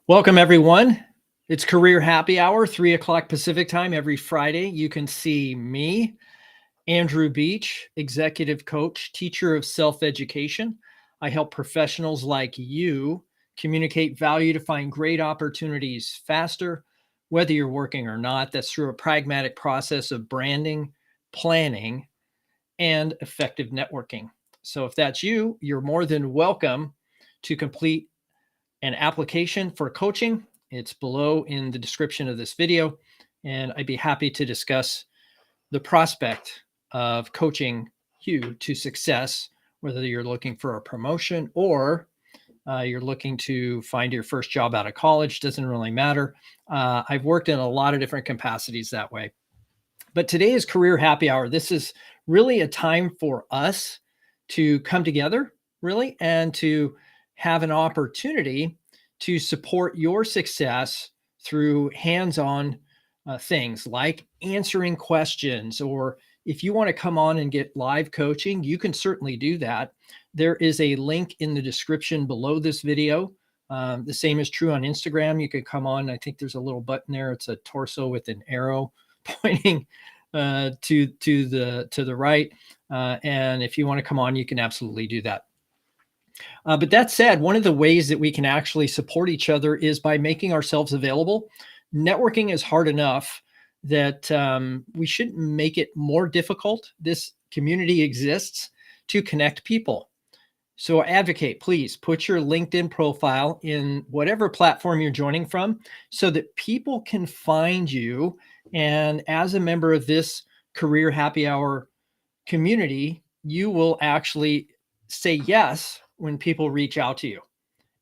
Welcome, everyone. It's Career Happy Hour, 3 o'clock Pacific time every Friday. You can see me, Andrew Beach, executive coach, teacher of self-education. I help professionals like you communicate value to find great opportunities faster, whether you're working or not. That's through a pragmatic process of branding, planning, and effective networking. So if that's you, you're more than welcome to complete an application for coaching. It's below in the description of this video, and I'd be happy to discuss the prospect of coaching you to success, whether you're looking for a promotion or you're looking to find your first job out of college. Doesn't really matter. I've worked in a lot of different capacities that way. But today is Career Happy Hour. This is really a time for us to come together, really, and to have an opportunity to support your success through hands-on things like answering questions, or if you want to come on and get live coaching, you can certainly do that. There is a link in the description below this video. The same is true on Instagram. You can come on. I think there's a little button there. It's a torso with an arrow pointing to the right. And if you want to come on, you can absolutely do that. But that said, one of the ways that we can actually support each other is by making ourselves available. Networking is hard enough that we shouldn't make it more difficult. This community exists to connect people. So advocate, please put your LinkedIn profile in whatever platform you're joining from so that people can find you. And as a member of this Career Happy Hour community, you will actually say yes when people reach out to you.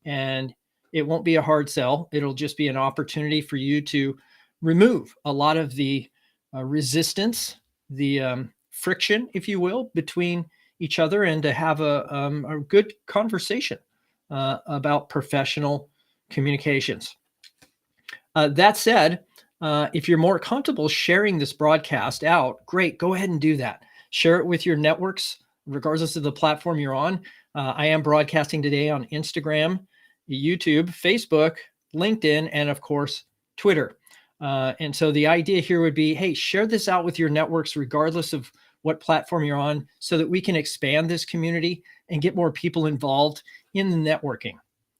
And it won't be a hard sell. It'll just be an opportunity for you to remove a lot of the resistance, the friction, if you will, between each other, and to have a good conversation about professional communications. That said, if you're more comfortable sharing this broadcast out, great, go ahead and do that. Share it with your networks, regardless of the platform you're on. I am broadcasting today on Instagram, YouTube, Facebook, LinkedIn, and of course, Twitter. And so the idea here would be, hey, share this out with your networks, regardless of what platform you're on, so that we can expand this community and get more people involved in the networking.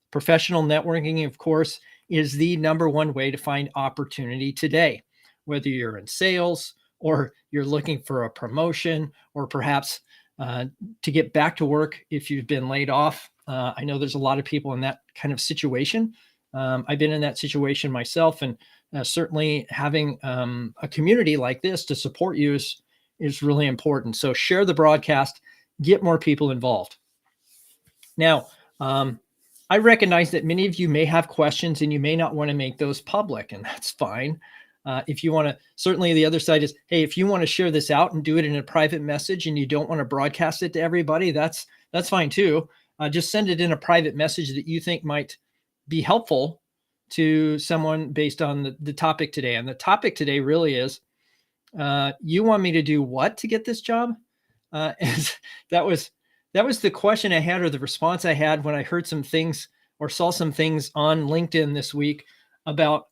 Professional networking, of course, is the #1 way to find opportunity today, whether you're in sales or you're looking for a promotion, or perhaps to get back to work if you've been laid off. I know there's a lot of people in that kind of situation. I've been in that situation myself, and certainly having a community like this to support you is really important. So share the broadcast, get more people involved. Now, I recognize that many of you may have questions and you may not want to make those public, and that's fine. If you want to, certainly the other side is, hey, if you want to share this out and do it in a private message and you don't want to broadcast it to everybody, that's fine too. Just send it in a private message that you think might be helpful to someone based on the topic today. And the topic today really is, you want me to do what to get this job? And that was the question I had, or the response I had when I heard some things or saw some things on LinkedIn this week about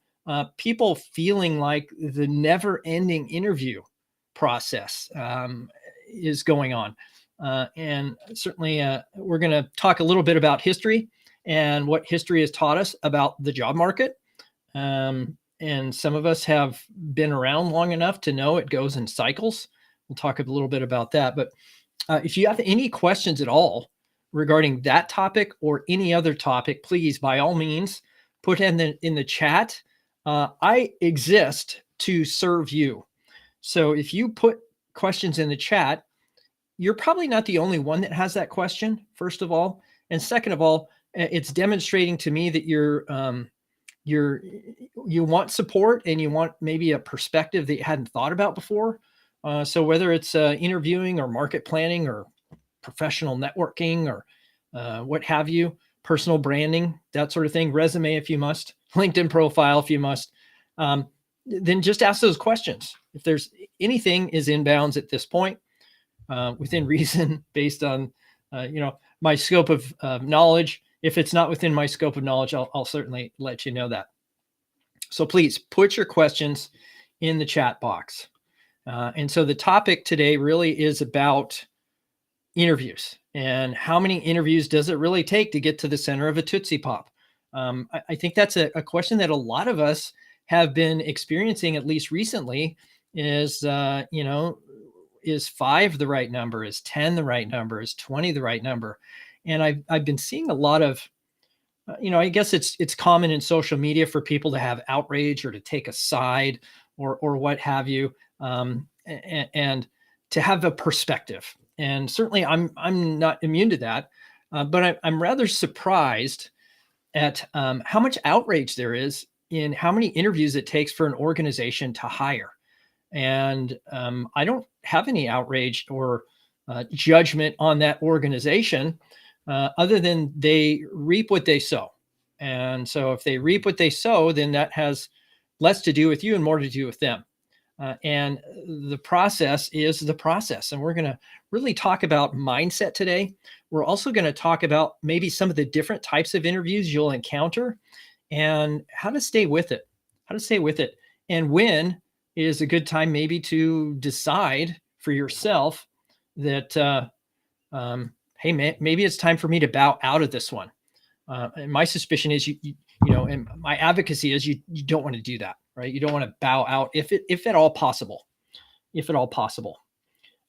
people feeling like the never-ending interview process is going on. And certainly we're going to talk a little bit about history and what history has taught us about the job market. And some of us have been around long enough to know it goes in cycles. We'll talk a little bit about that. But if you have any questions at all regarding that topic or any other topic, please, by all means, put in the chat. I exist to serve you. So if you put questions in the chat, you're probably not the only one that has that question, first of all. And second of all, it's demonstrating to me that you want support and you want maybe a perspective that you hadn't thought about before. So whether it's interviewing or market planning or professional networking or what have you, personal branding, that sort of thing, resume if you must, LinkedIn profile if you must, then just ask those questions. If there's anything is inbounds at this point, within reason, based on my scope of knowledge. if it's not within my scope of knowledge, I'll certainly let you know that. So please put your questions in the chat box. And so the topic today really is about interviews and how many interviews does it really take to get to the center of a Tootsie Pop? I think that's a question that a lot of us have been experiencing, at least recently, is, is 5 the right number? Is 10 the right number? Is 20 the right number? And I've been seeing a lot of, I guess it's common in social media for people to have outrage or to take a side or what have you, and to have a perspective. And certainly I'm not immune to that, but I'm rather surprised at how much outrage there is in how many interviews it takes for an organization to hire. And I don't have any outrage or judgment on that organization, other than they reap what they sow. And so if they reap what they sow, then that has less to do with you and more to do with them. And the process is the process. And we're going to really talk about mindset today. We're also going to talk about maybe some of the different types of interviews you'll encounter and how to stay with it, and when is a good time maybe to decide for yourself that, hey, maybe it's time for me to bow out of this one. And my suspicion is and my advocacy is you don't want to do that, right? You don't want to bow out if at all possible,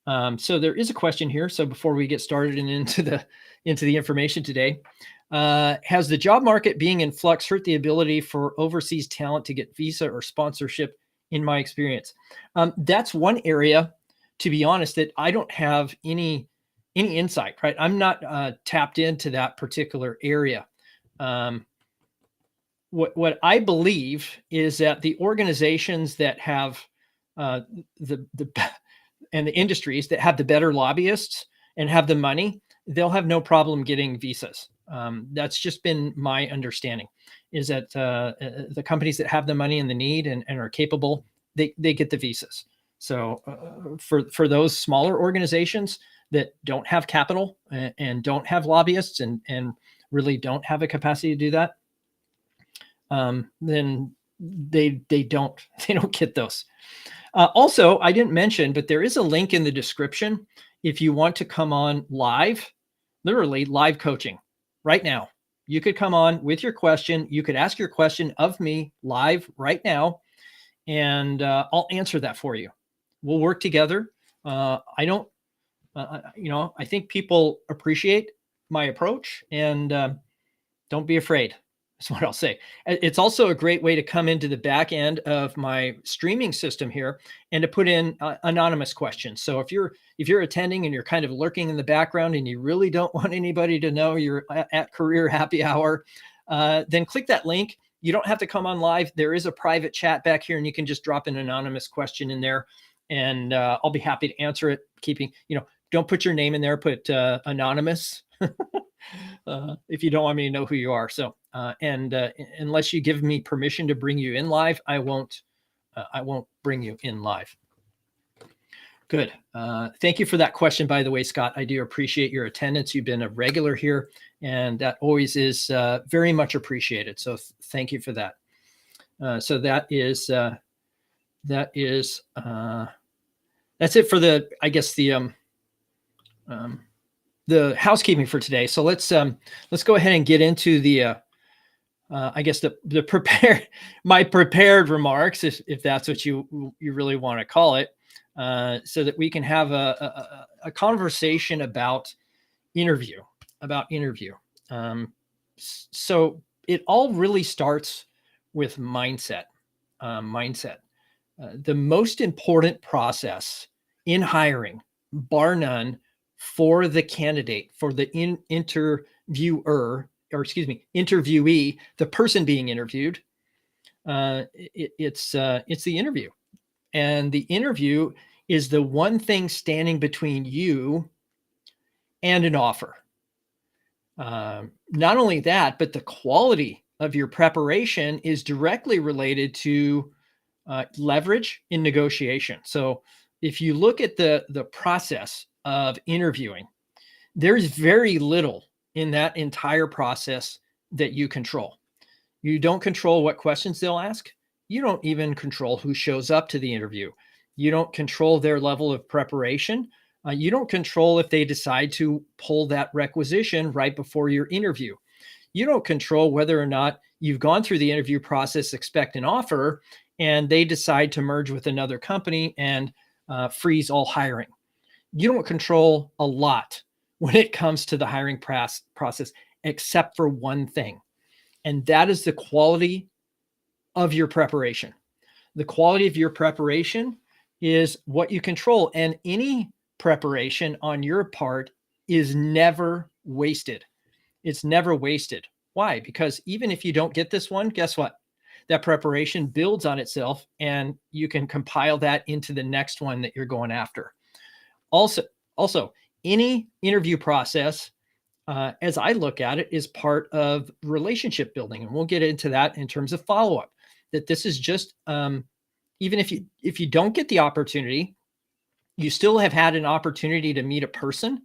So there is a question here. So before we get started and into the information today, has the job market being in flux hurt the ability for overseas talent to get visa or sponsorship? In my experience, that's one area, to be honest, that I don't have any insight. Right, I'm not tapped into that particular area. What I believe is that the organizations that have the and the industries that have the better lobbyists and have the money, they'll have no problem getting visas. That's just been my understanding, is that the companies that have the money and the need and are capable, they get the visas. So for those smaller organizations that don't have capital and don't have lobbyists and really don't have a capacity to do that, then they don't get those. Also, I didn't mention, but there is a link in the description if you want to come on live, literally live coaching right now. You could come on with your question. You could ask your question of me live right now, and I'll answer that for you. We'll work together. I think people appreciate my approach, and don't be afraid. That's what I'll say. It's also a great way to come into the back end of my streaming system here and to put in anonymous questions. So if you're attending and you're kind of lurking in the background and you really don't want anybody to know you're at Career Happy Hour, then click that link. You don't have to come on live. There is a private chat back here, and you can just drop an anonymous question in there, and I'll be happy to answer it. Don't put your name in there. Put anonymous. If you don't want me to know who you are. So, unless you give me permission to bring you in live, I won't bring you in live. Good. Thank you for that question, by the way, Scott. I do appreciate your attendance. You've been a regular here, and that always is very much appreciated. So thank you for that. So that's it for the housekeeping for today. So let's go ahead and get into the prepared remarks, if that's what you really want to call it, so that we can have a conversation about interview. So it all really starts with mindset. The most important process in hiring, bar none, for the candidate, for the interviewee, the person being interviewed, it's the interview. And the interview is the one thing standing between you and an offer. Not only that, but the quality of your preparation is directly related to leverage in negotiation. So if you look at the process of interviewing, there's very little in that entire process that you control. You don't control what questions they'll ask. You don't even control who shows up to the interview. You don't control their level of preparation. You don't control if they decide to pull that requisition right before your interview. You don't control whether or not you've gone through the interview process, expect an offer, and they decide to merge with another company and freeze all hiring. You don't control a lot when it comes to the hiring process, except for one thing, and that is the quality of your preparation. The quality of your preparation is what you control, and any preparation on your part is never wasted. It's never wasted. Why? Because even if you don't get this one, guess what? That preparation builds on itself and you can compile that into the next one that you're going after. Also, any interview process, as I look at it, is part of relationship building. And we'll get into that in terms of follow-up, that this is just, even if you don't get the opportunity, you still have had an opportunity to meet a person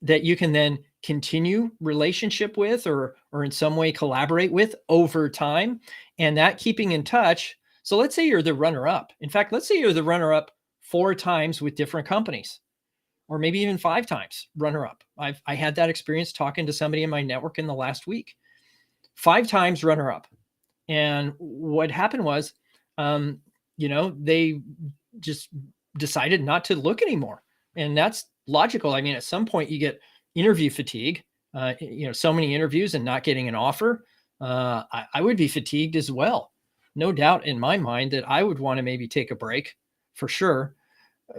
that you can then continue relationship with or in some way collaborate with over time, and that keeping in touch. So let's say you're the runner-up. In fact, let's say you're the runner-up 4 times with different companies, or maybe even 5 times runner-up. I had that experience talking to somebody in my network in the last week. 5 times runner-up. And what happened was, they just decided not to look anymore. And that's logical. I mean, at some point you get interview fatigue, so many interviews and not getting an offer. I would be fatigued as well. No doubt in my mind that I would want to maybe take a break for sure.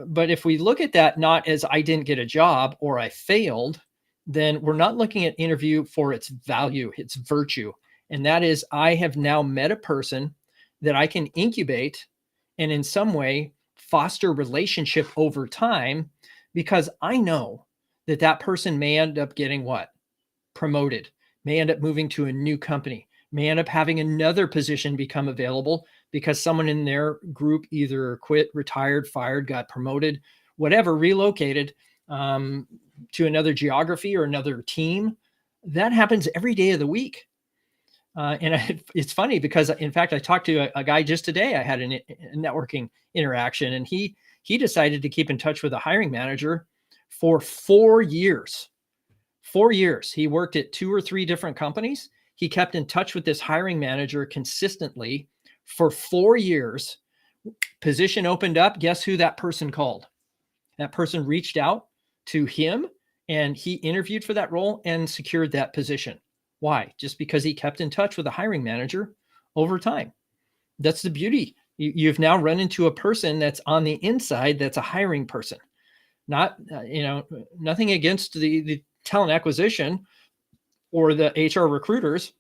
But if we look at that not as I didn't get a job or I failed, then we're not looking at interview for its value, its virtue. And that is, I have now met a person that I can incubate and in some way foster relationship over time, because I know that that person may end up getting what? Promoted, may end up moving to a new company, may end up having another position become available because someone in their group either quit, retired, fired, got promoted, whatever, relocated to another geography or another team. That happens every day of the week. It's funny because, in fact, I talked to a guy just today. I had a networking interaction, and he decided to keep in touch with a hiring manager for 4 years. 4 years. He worked at 2 or 3 different companies. He kept in touch with this hiring manager consistently for 4 years. Position opened up. Guess who that person called? That person reached out to him, and he interviewed for that role and secured that position. Why? Just because he kept in touch with a hiring manager over time. That's the beauty. You've now run into a person that's on the inside that's a hiring person. Not, nothing against the talent acquisition or the HR recruiters,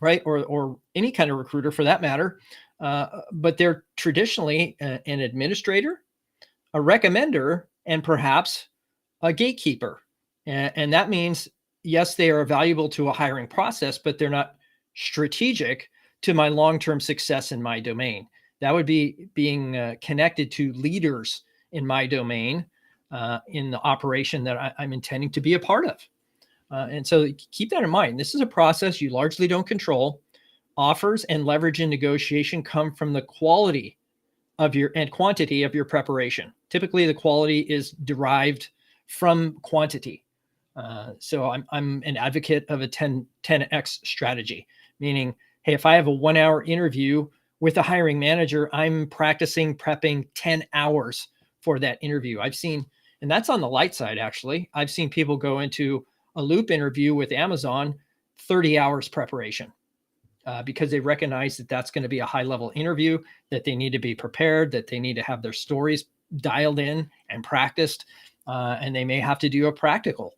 right? Or any kind of recruiter for that matter. But they're traditionally an administrator, a recommender, and perhaps a gatekeeper. And that means, yes, they are valuable to a hiring process, but they're not strategic to my long-term success in my domain. That would be being connected to leaders in my domain in the operation that I'm intending to be a part of. And so keep that in mind. This is a process you largely don't control. Offers and leverage in negotiation come from the quality of your and quantity of your preparation. Typically, the quality is derived from quantity. So I'm an advocate of a 10x strategy, meaning, hey, if I have a 1-hour interview with a hiring manager, I'm practicing prepping 10 hours for that interview. I've seen, and that's on the light side, actually. I've seen people go into a Loop interview with Amazon, 30 hours preparation, because they recognize that that's going to be a high level interview, that they need to be prepared, that they need to have their stories dialed in and practiced, and they may have to do a practical.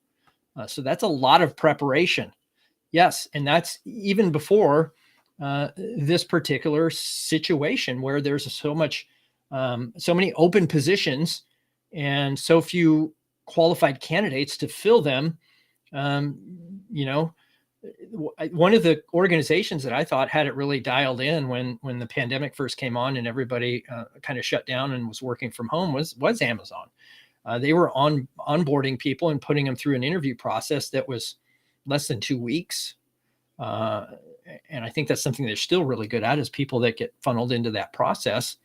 So that's a lot of preparation. Yes. And that's even before this particular situation where there's so many open positions and so few qualified candidates to fill them. One of the organizations that I thought had it really dialed in when the pandemic first came on and everybody kind of shut down and was working from home was Amazon. They were onboarding people and putting them through an interview process that was less than 2 weeks. And I think that's something they're still really good at, is people that get funneled into that process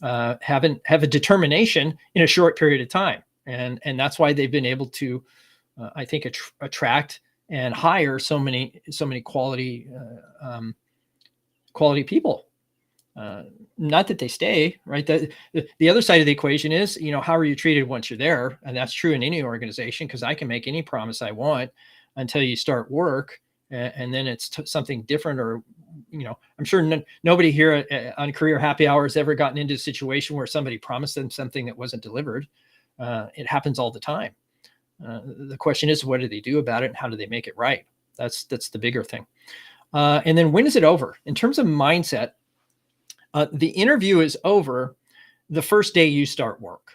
have a determination in a short period of time. And that's why they've been able to, I think, attract and hire so many quality people. Not that they stay, right? The other side of the equation is, how are you treated once you're there? And that's true in any organization, because I can make any promise I want until you start work, and then it's something different. Or, I'm sure nobody here on Career Happy Hour has ever gotten into a situation where somebody promised them something that wasn't delivered. It happens all the time. The question is, what do they do about it, and how do they make it right? That's the bigger thing. And then, when is it over? In terms of mindset, the interview is over the first day you start work.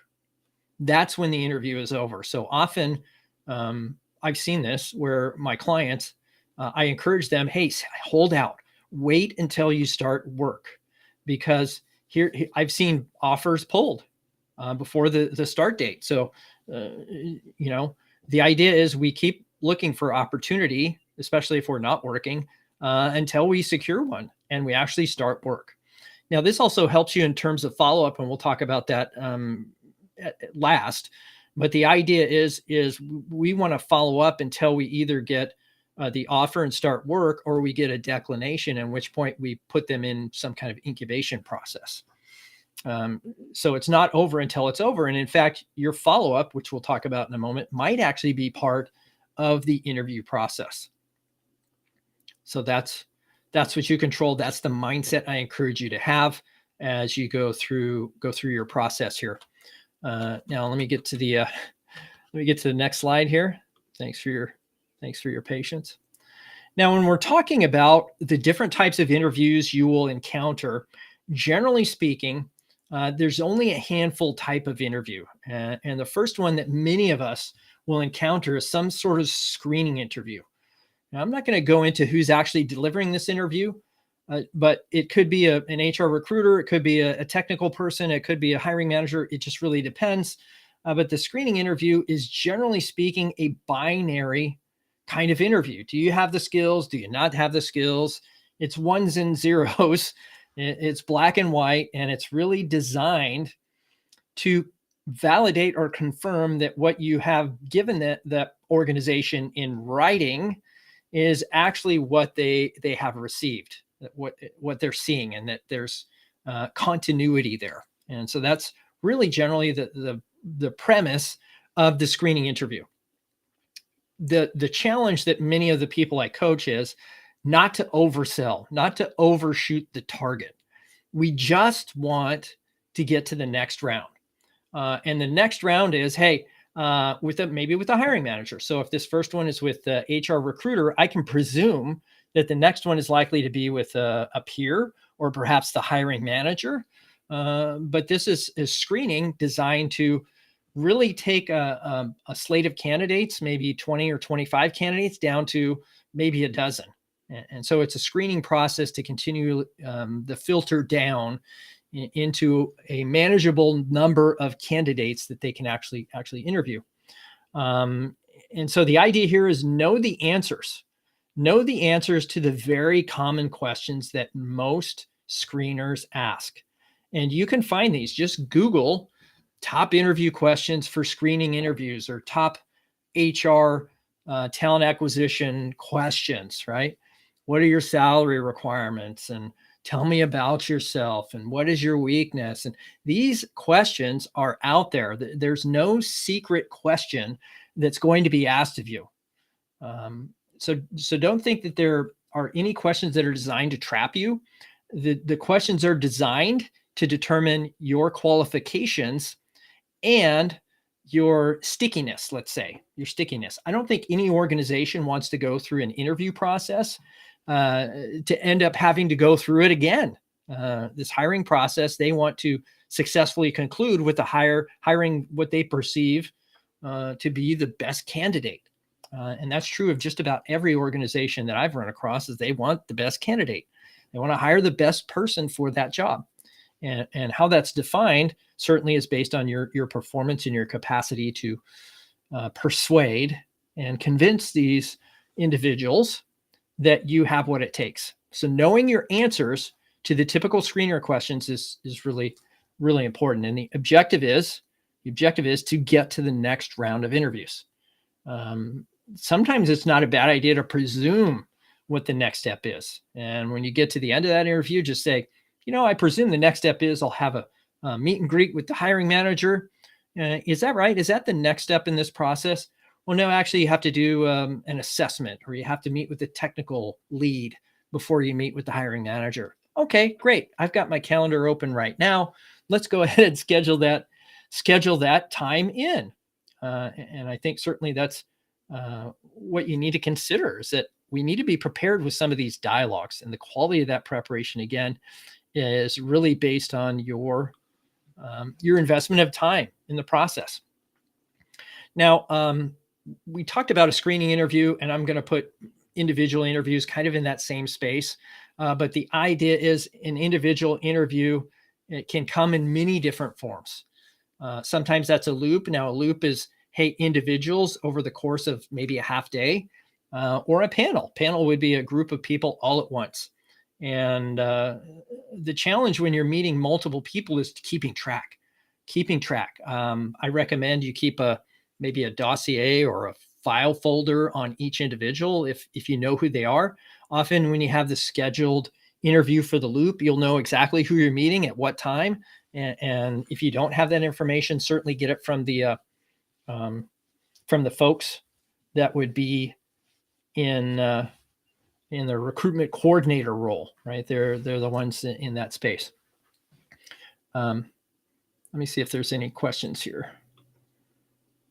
That's when the interview is over. So often, I've seen this where my clients, I encourage them, hey, hold out, wait until you start work, because here I've seen offers pulled before the start date. So, the idea is we keep looking for opportunity, especially if we're not working, until we secure one and we actually start work. Now, this also helps you in terms of follow-up, and we'll talk about that at last. But the idea is we want to follow up until we either get the offer and start work, or we get a declination, at which point we put them in some kind of incubation process. So it's not over until it's over. And in fact, your follow-up, which we'll talk about in a moment, might actually be part of the interview process. So that's what you control. That's the mindset I encourage you to have as you go through your process here. Now let me get to the next slide here. Thanks for your patience. Now, when we're talking about the different types of interviews you will encounter, generally speaking, there's only a handful type of interview. And the first one that many of us will encounter is some sort of screening interview. Now, I'm not going to go into who's actually delivering this interview, but it could be an HR recruiter, it could be a technical person, it could be a hiring manager. It just really depends. But the screening interview is, generally speaking, a binary kind of interview. Do you have the skills? Do you not have the skills? It's ones and zeros. It's black and white, and it's really designed to validate or confirm that what you have given that organization in writing is actually what they have received, what they're seeing, and that there's continuity there. And so that's really generally the premise of the screening interview. The challenge that many of the people I coach is not to oversell, not to overshoot the target. We just want to get to the next round. And the next round is, hey, maybe with a hiring manager. So if this first one is with the HR recruiter, I can presume that the next one is likely to be with a peer or perhaps the hiring manager. But this is screening designed to really take a slate of candidates, maybe 20 or 25 candidates, down to maybe a dozen. And so it's a screening process to continue the filter down into a manageable number of candidates that they can actually interview. And so the idea here is know the answers to the very common questions that most screeners ask. And you can find these. Just Google top interview questions for screening interviews, or top HR talent acquisition questions, right? What are your salary requirements? And tell me about yourself, and what is your weakness? And these questions are out there. There's no secret question that's going to be asked of you. So don't think that there are any questions that are designed to trap you. The questions are designed to determine your qualifications and your stickiness, let's say, your stickiness. I don't think any organization wants to go through an interview process to end up having to go through it again. This hiring process, they want to successfully conclude with the hiring what they perceive to be the best candidate. And that's true of just about every organization that I've run across, is they want the best candidate. They want to hire the best person for that job. And how that's defined certainly is based on your performance and your capacity to persuade and convince these individuals that you have what it takes. So knowing your answers to the typical screener questions is really, really important. And the objective is to get to the next round of interviews. Sometimes it's not a bad idea to presume what the next step is. And when you get to the end of that interview, just say, I presume the next step is I'll have a meet and greet with the hiring manager. Is that right? Is that the next step in this process? Well, no, actually, you have to do an assessment, or you have to meet with the technical lead before you meet with the hiring manager. Okay, great. I've got my calendar open right now. Let's go ahead and schedule that time in. And I think certainly that's what you need to consider, is that we need to be prepared with some of these dialogues, and the quality of that preparation, again, is really based on your investment of time in the process. Now, we talked about a screening interview, and I'm going to put individual interviews kind of in that same space. But the idea is an individual interview, it can come in many different forms. Sometimes that's a loop. Now, a loop is, hey, individuals over the course of maybe a half day, or a panel. Panel would be a group of people all at once. And the challenge when you're meeting multiple people is keeping track. I recommend you keep maybe a dossier or a file folder on each individual if you know who they are. Often when you have the scheduled interview for the loop, you'll know exactly who you're meeting at what time. And if you don't have that information, certainly get it from the folks that would be in the recruitment coordinator role, right? They're the ones in that space. Let me see if there's any questions here.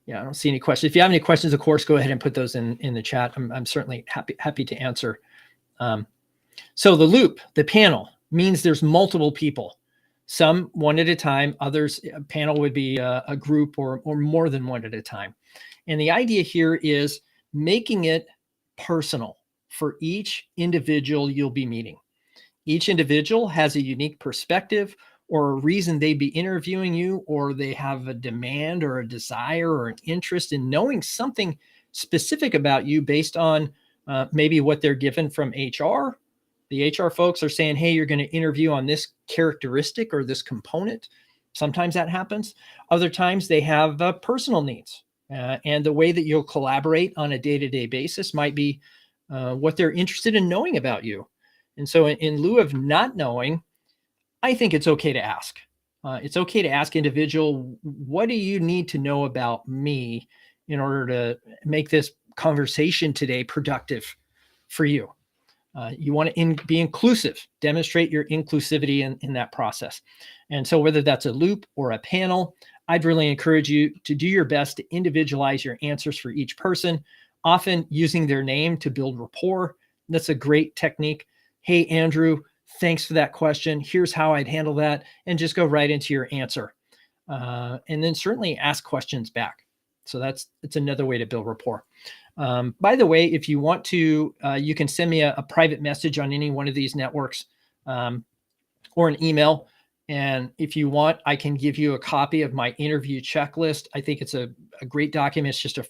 Yeah, I don't see any questions. If you have any questions, of course, go ahead and put those in the chat. I'm certainly happy to answer. So the loop, the panel, means there's multiple people, some one at a time. Others, a panel would be a group or more than one at a time. And the idea here is making it personal for each individual you'll be meeting. Each individual has a unique perspective or a reason they'd be interviewing you, or they have a demand or a desire or an interest in knowing something specific about you based on maybe what they're given from HR. The HR folks are saying, hey, you're going to interview on this characteristic or this component. Sometimes that happens. Other times they have personal needs. And the way that you'll collaborate on a day-to-day basis might be what they're interested in knowing about you. And so in lieu of not knowing, I think it's okay to ask. It's okay to ask individual, what do you need to know about me in order to make this conversation today productive for you? You want to be inclusive, demonstrate your inclusivity in that process. And so whether that's a loop or a panel, I'd really encourage you to do your best to individualize your answers for each person, often using their name to build rapport. That's a great technique. Hey, Andrew, thanks for that question. Here's how I'd handle that, and just go right into your answer. And then certainly ask questions back. So it's another way to build rapport. By the way, if you want to, you can send me a private message on any one of these networks or an email. And if you want, I can give you a copy of my interview checklist. I think it's a great document. It's just a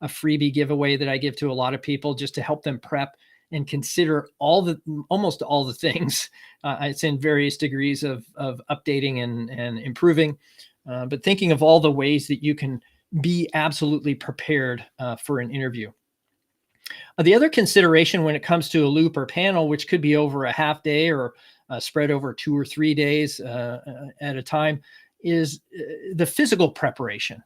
freebie giveaway that I give to a lot of people just to help them prep and consider almost all the things. It's in various degrees of updating and improving, but thinking of all the ways that you can be absolutely prepared for an interview. The other consideration when it comes to a loop or panel, which could be over a half day or spread over 2 or 3 days at a time, is the physical preparation.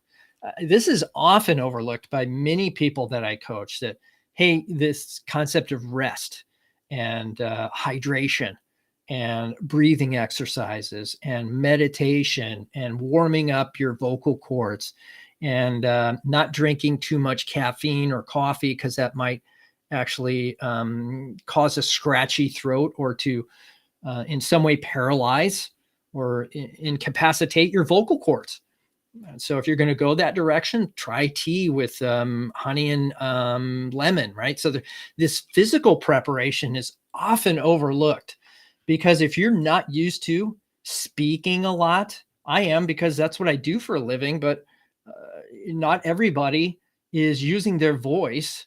This is often overlooked by many people that I coach, that, hey, this concept of rest and hydration and breathing exercises and meditation and warming up your vocal cords and not drinking too much caffeine or coffee, because that might actually cause a scratchy throat or to in some way paralyze or incapacitate your vocal cords. So if you're going to go that direction, try tea with honey and lemon, right? So this physical preparation is often overlooked, because if you're not used to speaking a lot, I am, because that's what I do for a living, but not everybody is using their voice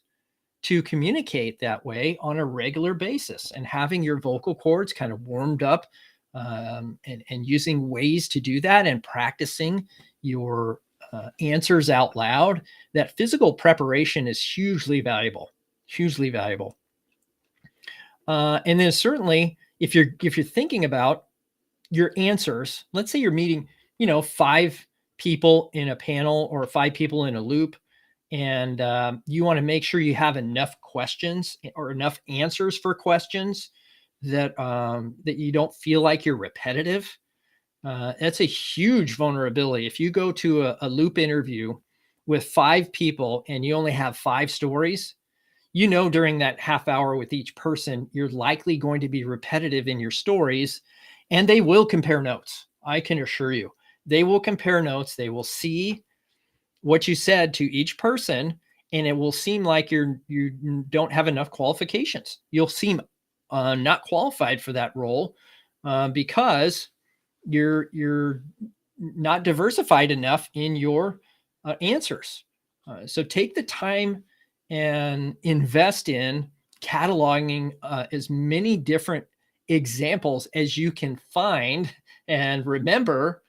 to communicate that way on a regular basis, and having your vocal cords kind of warmed up, and using ways to do that, and practicing your answers out loud. That physical preparation is hugely valuable, hugely valuable. And then certainly if you're thinking about your answers, let's say you're meeting, 5 people in a panel or 5 people in a loop, and you want to make sure you have enough questions or enough answers for questions that that you don't feel like you're repetitive. That's a huge vulnerability. If you go to a loop interview with 5 people and you only have 5 stories, during that half hour with each person, you're likely going to be repetitive in your stories, and they will compare notes. I can assure you, they will compare notes. They will see what you said to each person, and it will seem like you don't have enough qualifications. You'll seem not qualified for that role because you're not diversified enough in your answers. So take the time and invest in cataloging as many different examples as you can find. And remember,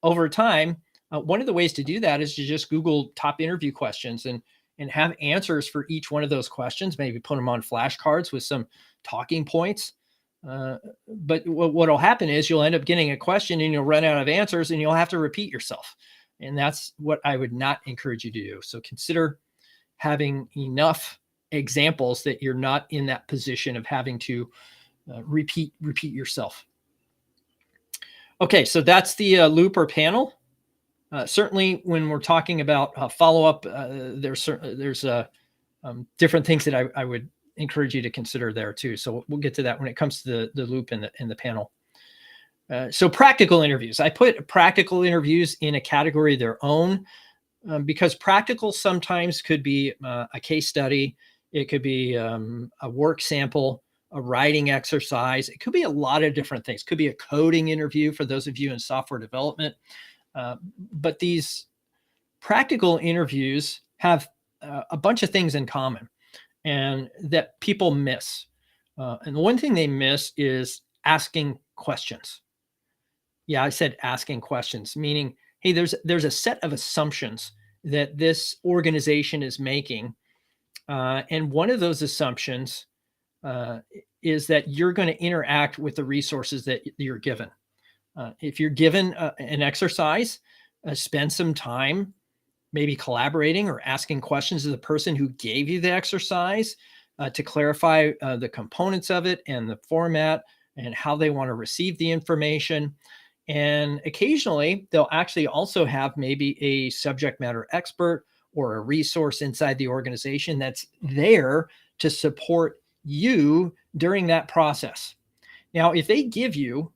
over time, one of the ways to do that is to just Google top interview questions and have answers for each one of those questions. Maybe put them on flashcards with some talking points. But what will happen is you'll end up getting a question and you'll run out of answers, and you'll have to repeat yourself. And that's what I would not encourage you to do. So consider having enough examples that you're not in that position of having to repeat yourself. Okay, so that's the loop or panel. Certainly, when we're talking about follow-up, there's different things that I would encourage you to consider there too. So we'll get to that when it comes to the loop and the panel. So practical interviews. I put practical interviews in a category of their own because practical sometimes could be a case study. It could be a work sample, a writing exercise. It could be a lot of different things. It could be a coding interview for those of you in software development. But these practical interviews have a bunch of things in common and that people miss. And the one thing they miss is asking questions. Yeah, I said asking questions, meaning, hey, there's a set of assumptions that this organization is making. And one of those assumptions is that you're going to interact with the resources that you're given. If you're given an exercise, spend some time maybe collaborating or asking questions of the person who gave you the exercise to clarify the components of it and the format and how they want to receive the information. And occasionally, they'll actually also have maybe a subject matter expert or a resource inside the organization that's there to support you during that process. Now, if they give you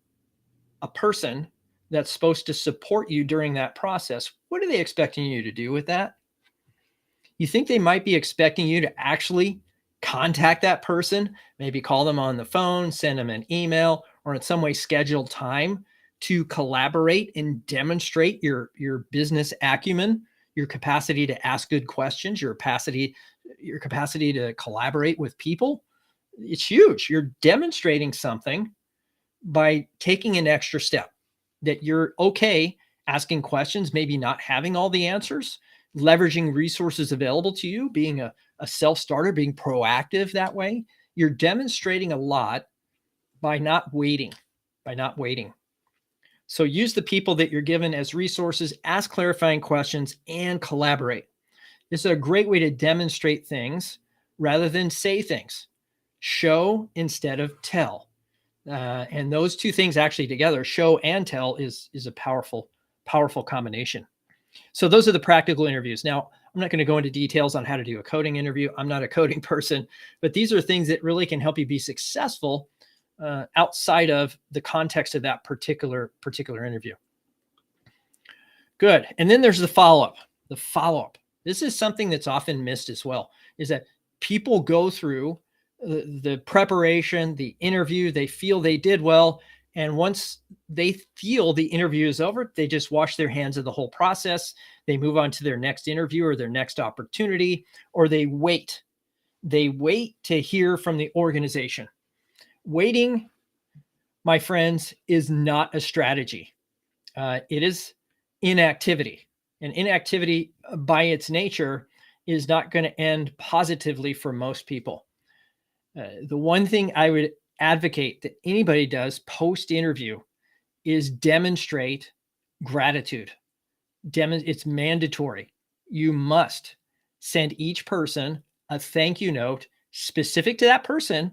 a person that's supposed to support you during that process, what are they expecting you to do with that? You think they might be expecting you to actually contact that person, maybe call them on the phone, send them an email, or in some way schedule time to collaborate and demonstrate your business acumen, your capacity to ask good questions, your capacity to collaborate with people. It's huge. You're demonstrating something by taking an extra step, that you're okay asking questions, maybe not having all the answers, leveraging resources available to you, being a self-starter, being proactive that way. You're demonstrating a lot by not waiting. So use the people that you're given as resources, ask clarifying questions, and collaborate. This is a great way to demonstrate things rather than say things. Show instead of tell. And those two things actually together, show and tell, is a powerful combination. So those are the practical interviews. Now, I'm not going to go into details on how to do a coding interview. I'm not a coding person, but these are things that really can help you be successful outside of the context of that particular interview. Good. And then there's the follow-up. This is something that's often missed as well, is that people go through the preparation, the interview, they feel they did well. And once they feel the interview is over, they just wash their hands of the whole process. They move on to their next interview or their next opportunity, or they wait They wait to hear from the organization. Waiting, my friends, is not a strategy. It is inactivity. And inactivity, by its nature, is not going to end positively for most people. The one thing I would advocate that anybody does post-interview is demonstrate gratitude. It's mandatory. You must send each person a thank you note specific to that person,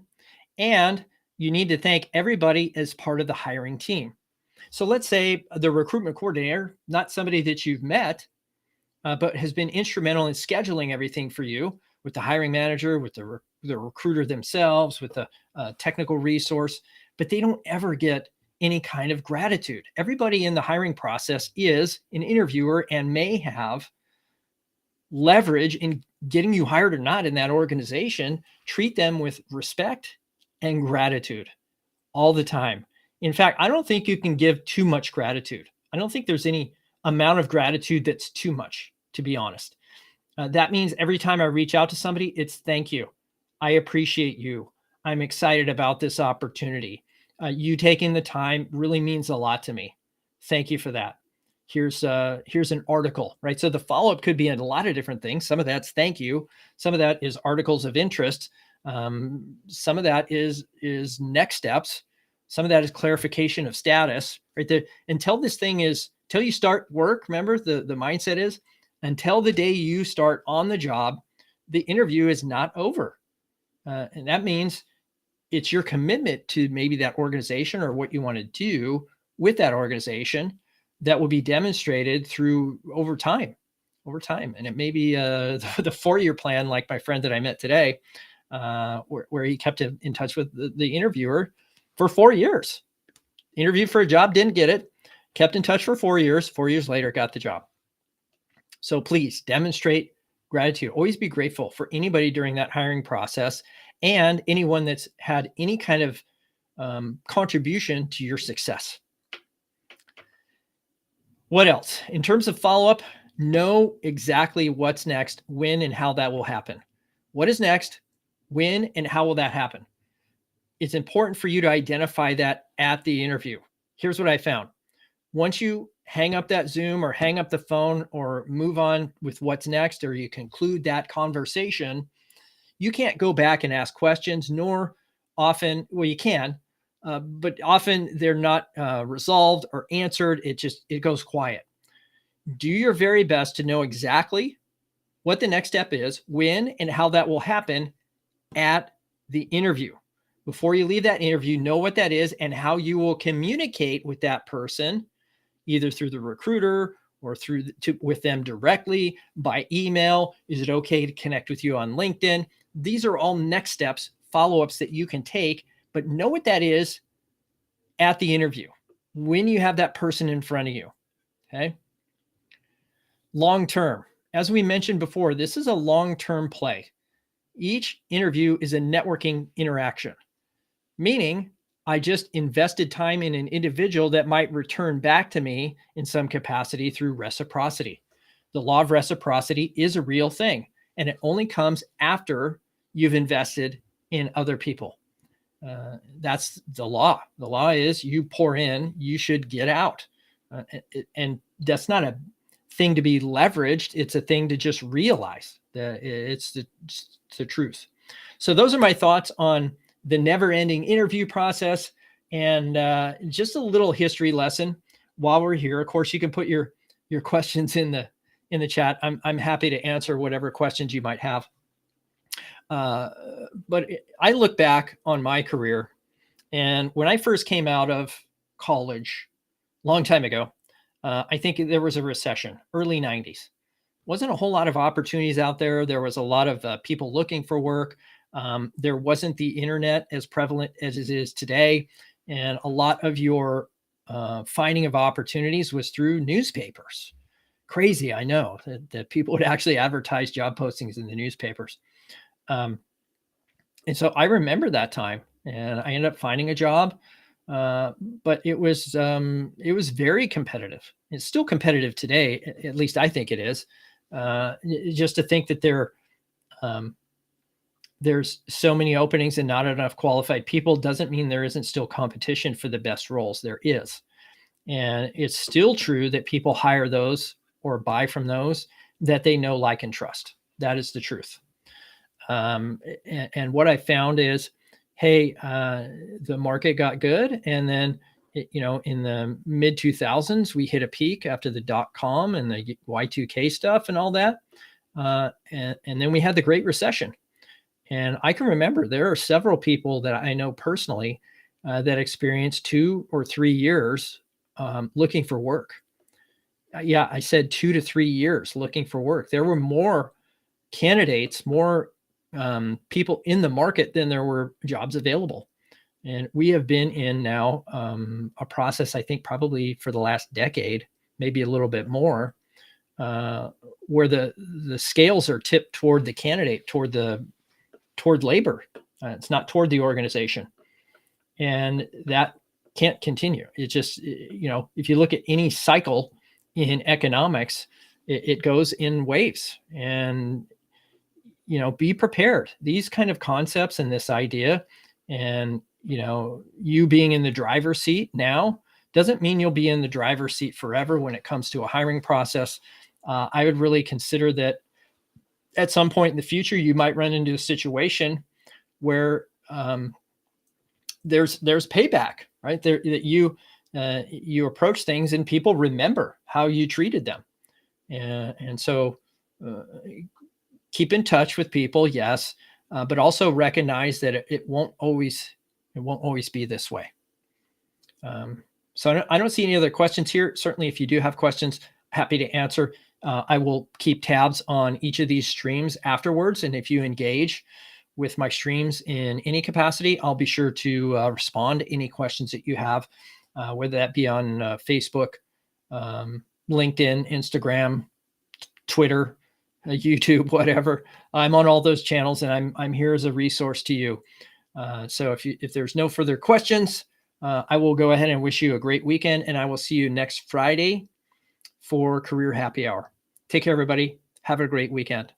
and you need to thank everybody as part of the hiring team. So let's say the recruitment coordinator, not somebody that you've met, but has been instrumental in scheduling everything for you, with the hiring manager, with the recruiter themselves, with the technical resource, but they don't ever get any kind of gratitude. Everybody in the hiring process is an interviewer and may have leverage in getting you hired or not in that organization. Treat them with respect and gratitude all the time. In fact, I don't think you can give too much gratitude. I don't think there's any amount of gratitude that's too much, to be honest. That means every time I reach out to somebody, it's thank you. I appreciate you. I'm excited about this opportunity. You taking the time really means a lot to me. Thank you for that. Here's an article, right? So the follow-up could be in a lot of different things. Some of that's thank you. Some of that is articles of interest. Some of that is next steps. Some of that is clarification of status, right? Until you start work, remember the mindset is until the day you start on the job, the interview is not over. And that means it's your commitment to maybe that organization or what you want to do with that organization that will be demonstrated through over time. And it may be the 4-year plan, like my friend that I met today, where he kept in touch with the interviewer for 4 years. Interviewed for a job, didn't get it, kept in touch for 4 years. 4 years later, got the job. So please demonstrate gratitude. Always be grateful for anybody during that hiring process and anyone that's had any kind of contribution to your success. What else? In terms of follow-up, know exactly what's next, when and how that will happen. What is next? When and how will that happen? It's important for you to identify that at the interview. Here's what I found. Once you hang up that Zoom or hang up the phone or move on with what's next, or you conclude that conversation, you can't go back and ask questions, nor often, well, you can, but often they're not resolved or answered. It goes quiet. Do your very best to know exactly what the next step is, when and how that will happen at the interview. Before you leave that interview, know what that is and how you will communicate with that person, either through the recruiter or with them directly by email. Is it okay to connect with you on LinkedIn? These are all next steps, follow-ups that you can take, but know what that is at the interview when you have that person in front of you. Okay. Long-term, as we mentioned before, this is a long-term play. Each interview is a networking interaction, meaning I just invested time in an individual that might return back to me in some capacity through reciprocity. The law of reciprocity is a real thing, and it only comes after you've invested in other people. That's the law. The law is you pour in, you should get out. And that's not a thing to be leveraged. It's a thing to just realize that it's the truth. So those are my thoughts on the never-ending interview process, and just a little history lesson while we're here. Of course, you can put your questions in the chat. I'm happy to answer whatever questions you might have. But I look back on my career, and when I first came out of college, long time ago, I think there was a recession, early 90s. Wasn't a whole lot of opportunities out there. There was a lot of people looking for work. There wasn't the internet as prevalent as it is today. And a lot of your finding of opportunities was through newspapers. Crazy, I know, that people would actually advertise job postings in the newspapers. And so I remember that time, and I ended up finding a job. But it was very competitive. It's still competitive today, at least I think it is. Just to think that there's so many openings and not enough qualified people doesn't mean there isn't still competition for the best roles. There is. And it's still true that people hire those or buy from those that they know, like, and trust. That is the truth. And what I found is, hey, the market got good. And then, in the mid 2000s, we hit a peak after the .com and the Y2K stuff and all that. And then we had the Great Recession. And I can remember there are several people that I know personally that experienced 2 or 3 years looking for work. Yeah, I said 2 to 3 years looking for work. There were more candidates, more people in the market than there were jobs available. And we have been in now a process, I think probably for the last decade, maybe a little bit more, where the scales are tipped toward the candidate, toward labor. It's not toward the organization. And that can't continue. It just, if you look at any cycle in economics, it goes in waves. And, be prepared. These kind of concepts and this idea, and, you being in the driver's seat now doesn't mean you'll be in the driver's seat forever when it comes to a hiring process. I would really consider that at some point in the future, you might run into a situation where there's payback, right? There that you approach things and people remember how you treated them, and so keep in touch with people, yes, but also recognize that it won't always be this way. So I don't see any other questions here. Certainly, if you do have questions, happy to answer. I will keep tabs on each of these streams afterwards. And if you engage with my streams in any capacity, I'll be sure to respond to any questions that you have, whether that be on Facebook, LinkedIn, Instagram, Twitter, YouTube, whatever. I'm on all those channels, and I'm here as a resource to you. So if there's no further questions, I will go ahead and wish you a great weekend, and I will see you next Friday for Career Happy Hour. Take care, everybody. Have a great weekend.